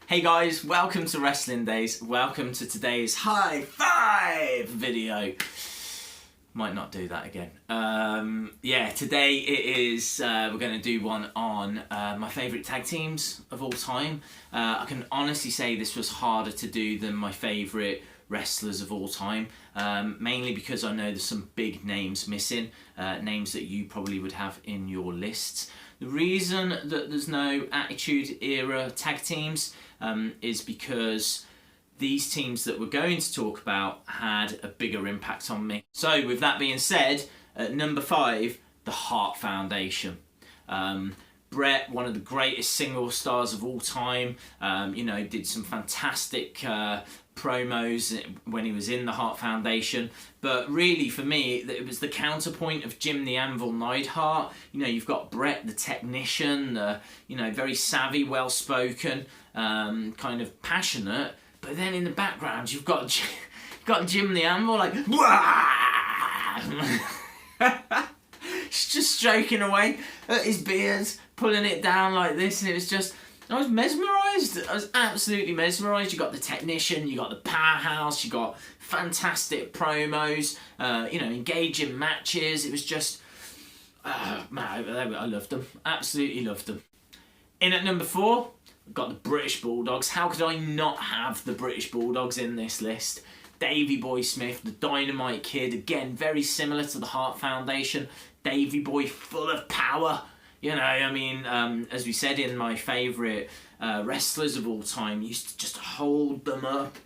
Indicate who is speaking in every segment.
Speaker 1: Hey guys, welcome to Wrestling Days. Welcome to today's high five video. Might not do that again. Yeah, today it is, we're going to do one on my favourite tag teams of all time. I can honestly say this was harder to do than my favourite wrestlers of all time, mainly because I know there's some big names missing, names that you probably would have in your lists. The reason that there's no Attitude Era tag teams is because these teams that we're going to talk about had a bigger impact on me. So with that being said, at number 5, the Hart Foundation. Bret, one of the greatest single stars of all time, did some fantastic promos when he was in the Hart Foundation. But really, for me, it was the counterpoint of Jim the Anvil Neidhart. You've got Bret, the technician, very savvy, well-spoken, kind of passionate. But then in the background, you've got Jim the Anvil, like, just stroking away at his beard, pulling it down like this, and it was just, I was mesmerised. I was absolutely mesmerised. You got the technician, you got the powerhouse, you got fantastic promos, engaging matches. It was just, man, I loved them. Absolutely loved them. In at number 4, I've got the British Bulldogs. How could I not have the British Bulldogs in this list? Davey Boy Smith, the Dynamite Kid, again, very similar to the Hart Foundation. Davey Boy, full of power. As we said in my favourite wrestlers of all time, used to just hold them up,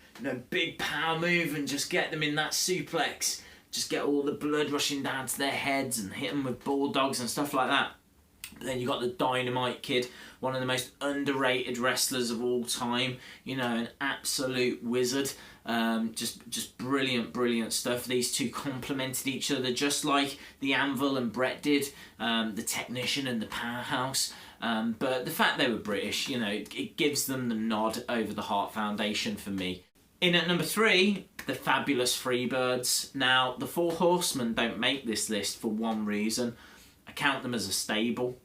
Speaker 1: big power move and just get them in that suplex. Just get all the blood rushing down to their heads and hit them with bulldogs and stuff like that. But then you got the Dynamite Kid, one of the most underrated wrestlers of all time. An absolute wizard. Just brilliant stuff. These two complemented each other just like the Anvil and Bret did, the technician and the powerhouse. But the fact they were British, it gives them the nod over the Hart Foundation for me. In at number 3, the Fabulous Freebirds. Now, the Four Horsemen don't make this list for one reason. I count them as a stable.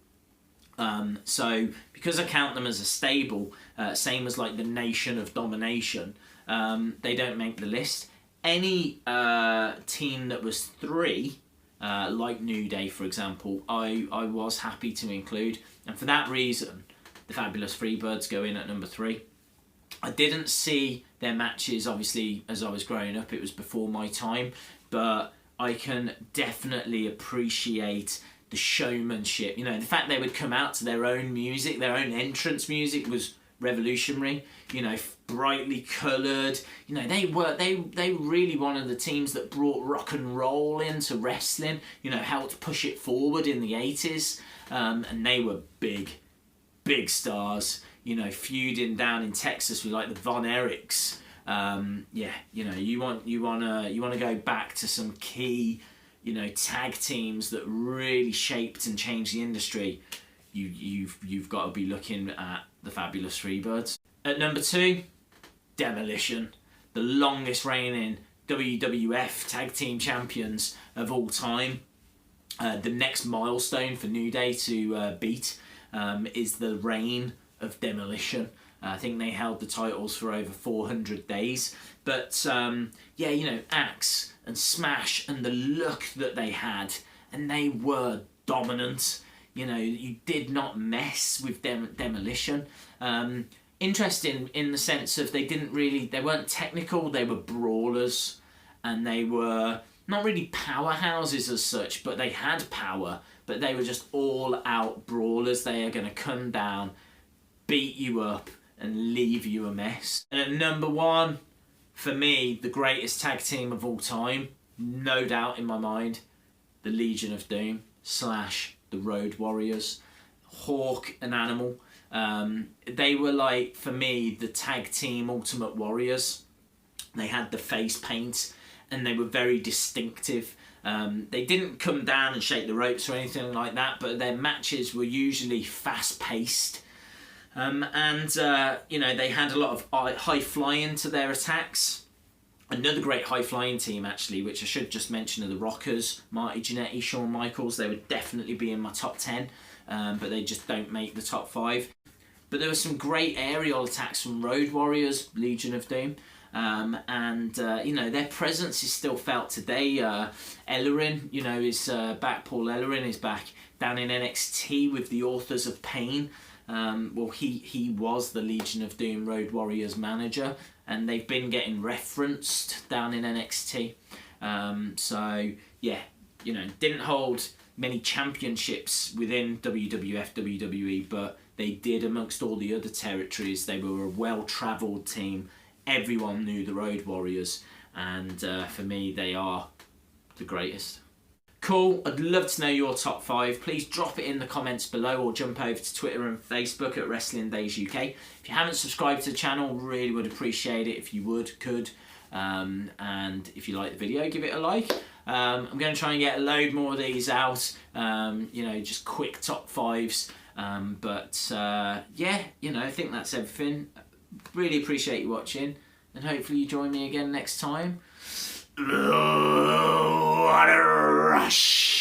Speaker 1: So because I count them as a stable, same as like the Nation of Domination, they don't make the list. Any team that was 3, like New Day for example, I was happy to include, and for that reason the Fabulous Freebirds go in at number 3. I didn't see their matches, obviously, as I was growing up. It was before my time, but I can definitely appreciate the showmanship. The fact they would come out to their own music, their own entrance music was revolutionary. Brightly coloured. They really one of the teams that brought rock and roll into wrestling. Helped push it forward in the 80s, and they were big stars. Feuding down in Texas with like the Von Erichs. You want to go back to some key, tag teams that really shaped and changed the industry. You've got to be looking at the Fabulous Freebirds. At number 2, Demolition, the longest reigning WWF tag team champions of all time. The next milestone for New Day to beat is the reign of Demolition. I think they held the titles for over 400 days. But Axe and Smash and the look that they had, and they were dominant. You did not mess with Demolition. Interesting in the sense of they weren't technical, they were brawlers, and they were not really powerhouses as such, but they had power, but they were just all out brawlers. They are going to come down, beat you up, and leave you a mess. And at number 1, for me, the greatest tag team of all time, no doubt in my mind, the Legion of Doom / the Road Warriors. Hawk and Animal. They were like, for me, the tag team Ultimate Warriors. They had the face paint and they were very distinctive. They didn't come down and shake the ropes or anything like that, but their matches were usually fast-paced. They had a lot of high flying to their attacks. Another great high flying team, actually, which I should just mention, are the Rockers. Marty Jannetty, Shawn Michaels. They would definitely be in my top 10, but they just don't make the top 5. But there were some great aerial attacks from Road Warriors, Legion of Doom. You know, their presence is still felt today. Ellerin, you know, is back. Paul Ellerin is back down in NXT with the Authors of Pain. Well, he was the Legion of Doom Road Warriors manager, and they've been getting referenced down in NXT. So yeah, you know, didn't hold many championships within WWF, WWE, but they did amongst all the other territories. They were a well-travelled team. Everyone knew the Road Warriors, and for me, they are the greatest. Cool, I'd love to know your top 5. Please drop it in the comments below, or jump over to Twitter and Facebook at Wrestling Days UK. If you haven't subscribed to the channel, really would appreciate it if you could. And if you like the video, give it a like. I'm going to try and get a load more of these out, you know, just quick top 5s. Yeah, you know, I think that's everything. Really appreciate you watching, and hopefully you join me again next time. What a rush!